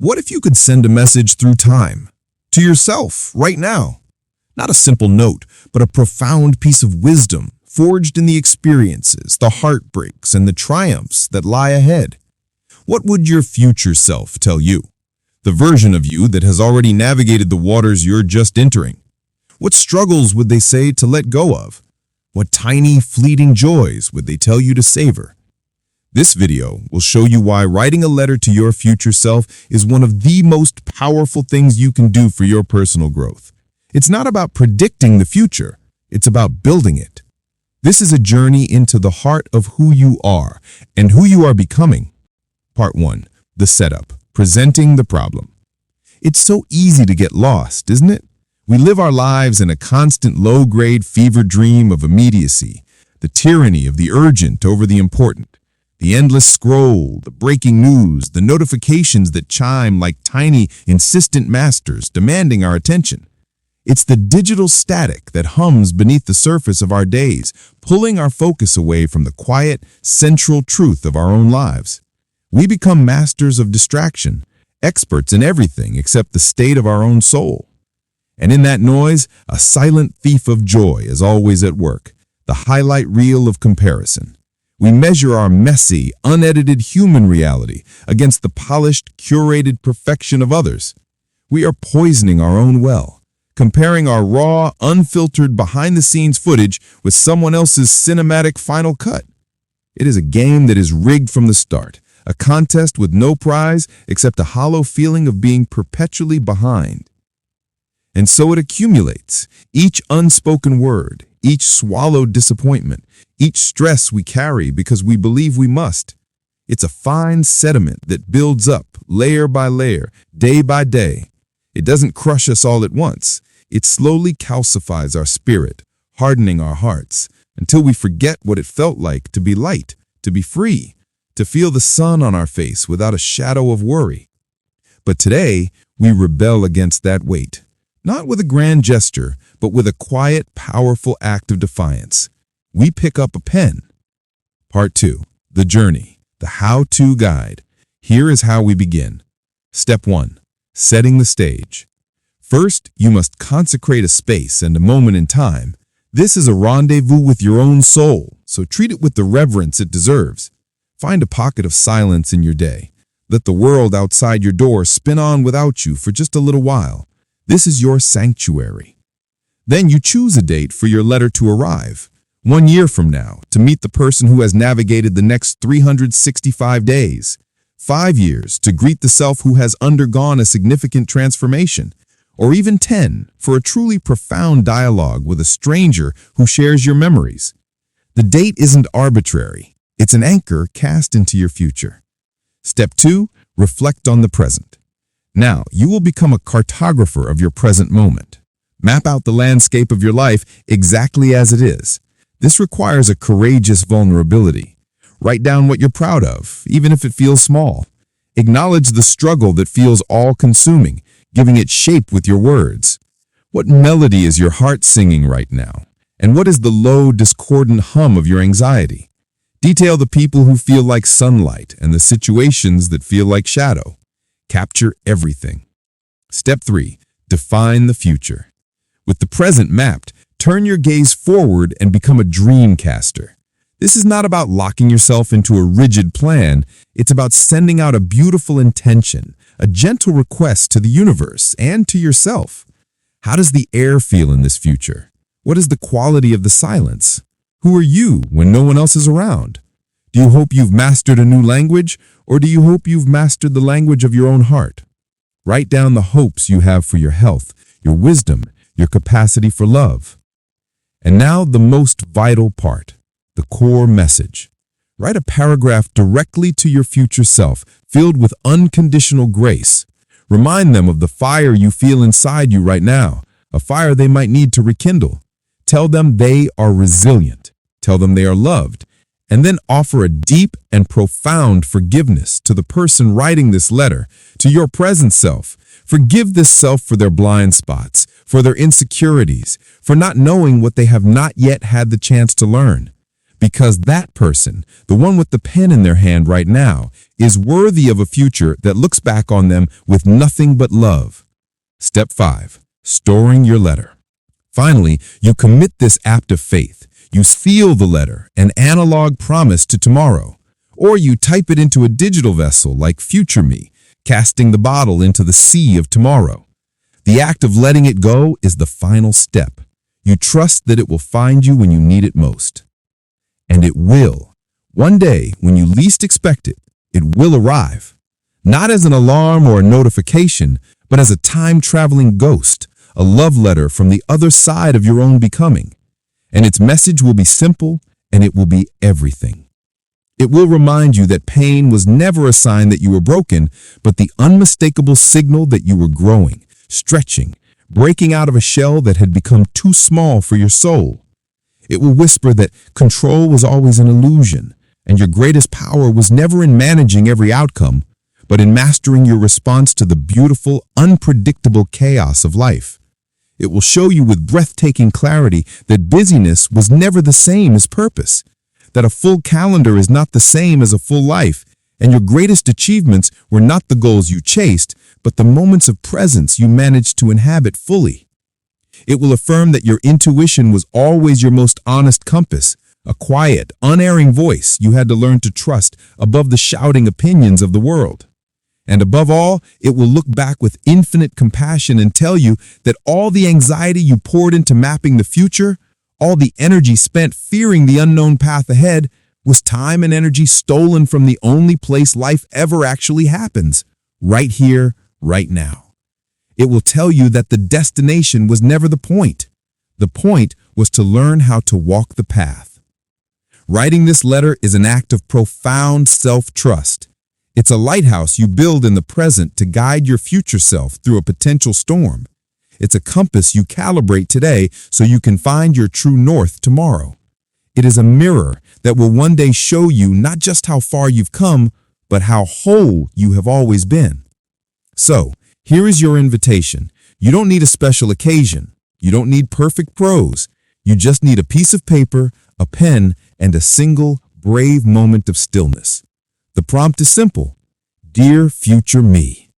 What if you could send a message through time? To yourself, right now. Not a simple note, but a profound piece of wisdom, forged in the experiences, the heartbreaks, and the triumphs that lie ahead. What would your future self tell you? The version of you that has already navigated the waters you're just entering. What struggles would they say to let go of? What tiny, fleeting joys would they tell you to savor? This video will show you why writing a letter to your future self is one of the most powerful things you can do for your personal growth. It's not about predicting the future, it's about building it. This is a journey into the heart of who you are and who you are becoming. Part 1. The setup. Presenting the problem. It's so easy to get lost, isn't it? We live our lives in a constant low-grade fever dream of immediacy, the tyranny of the urgent over the important. The endless scroll, the breaking news, the notifications that chime like tiny, insistent masters demanding our attention. It's the digital static that hums beneath the surface of our days, pulling our focus away from the quiet, central truth of our own lives. We become masters of distraction, experts in everything except the state of our own soul. And in that noise, a silent thief of joy is always at work, the highlight reel of comparison. We measure our messy, unedited human reality against the polished, curated perfection of others. We are poisoning our own well, comparing our raw, unfiltered, behind-the-scenes footage with someone else's cinematic final cut. It is a game that is rigged from the start, a contest with no prize except a hollow feeling of being perpetually behind. And so it accumulates, each unspoken word, each swallowed disappointment, each stress we carry because we believe we must. It's a fine sediment that builds up layer by layer, day by day. It doesn't crush us all at once. It slowly calcifies our spirit, hardening our hearts, until we forget what it felt like to be light, to be free, to feel the sun on our face without a shadow of worry. But today, we rebel against that weight, not with a grand gesture, but with a quiet, powerful act of defiance. We pick up a pen. Part 2. The journey, the how-to guide. Here is how we begin. Step 1. Setting the stage. First, you must consecrate a space and a moment in time. This is a rendezvous with your own soul, so treat it with the reverence it deserves. Find a pocket of silence in your day. Let the world outside your door spin on without you for just a little while. This is your sanctuary. Then you choose a date for your letter to arrive. 1 year from now, to meet the person who has navigated the next 365 days. 5 years, to greet the self who has undergone a significant transformation. Or even 10, for a truly profound dialogue with a stranger who shares your memories. The date isn't arbitrary. It's an anchor cast into your future. Step 2. Reflect on the present. Now, you will become a cartographer of your present moment. Map out the landscape of your life exactly as it is. This requires a courageous vulnerability. Write down what you're proud of, even if it feels small. Acknowledge the struggle that feels all-consuming, giving it shape with your words. What melody is your heart singing right now? And what is the low, discordant hum of your anxiety? Detail the people who feel like sunlight and the situations that feel like shadow. Capture everything. Step 3. Define the future. With the present mapped, turn your gaze forward and become a dream caster. This is not about locking yourself into a rigid plan. It's about sending out a beautiful intention, a gentle request to the universe and to yourself. How does the air feel in this future? What is the quality of the silence? Who are you when no one else is around? Do you hope you've mastered a new language, or do you hope you've mastered the language of your own heart? Write down the hopes you have for your health, your wisdom, your capacity for love. And now the most vital part, the core message. Write a paragraph directly to your future self, filled with unconditional grace. Remind them of the fire you feel inside you right now, a fire they might need to rekindle. Tell them they are resilient. Tell them they are loved. And then offer a deep and profound forgiveness to the person writing this letter, to your present self. Forgive this self for their blind spots, for their insecurities, for not knowing what they have not yet had the chance to learn. Because that person, the one with the pen in their hand right now, is worthy of a future that looks back on them with nothing but love. Step 5. Storing your letter. Finally, you commit this act of faith. You seal the letter, an analog promise to tomorrow. Or you type it into a digital vessel like Future Me, casting the bottle into the sea of tomorrow. The act of letting it go is the final step. You trust that it will find you when you need it most. And it will. One day, when you least expect it, it will arrive. Not as an alarm or a notification, but as a time-traveling ghost, a love letter from the other side of your own becoming. And its message will be simple, and it will be everything. It will remind you that pain was never a sign that you were broken, but the unmistakable signal that you were growing, stretching, breaking out of a shell that had become too small for your soul. It will whisper that control was always an illusion, and your greatest power was never in managing every outcome, but in mastering your response to the beautiful, unpredictable chaos of life. It will show you with breathtaking clarity that busyness was never the same as purpose, that a full calendar is not the same as a full life, and your greatest achievements were not the goals you chased, but the moments of presence you managed to inhabit fully. It will affirm that your intuition was always your most honest compass, a quiet, unerring voice you had to learn to trust above the shouting opinions of the world. And above all, it will look back with infinite compassion and tell you that all the anxiety you poured into mapping the future, all the energy spent fearing the unknown path ahead, was time and energy stolen from the only place life ever actually happens, right here, right now. It will tell you that the destination was never the point. The point was to learn how to walk the path. Writing this letter is an act of profound self-trust. It's a lighthouse you build in the present to guide your future self through a potential storm. It's a compass you calibrate today so you can find your true north tomorrow. It is a mirror that will one day show you not just how far you've come, but how whole you have always been. So, here is your invitation. You don't need a special occasion. You don't need perfect prose. You just need a piece of paper, a pen, and a single, brave moment of stillness. The prompt is simple. Dear future me.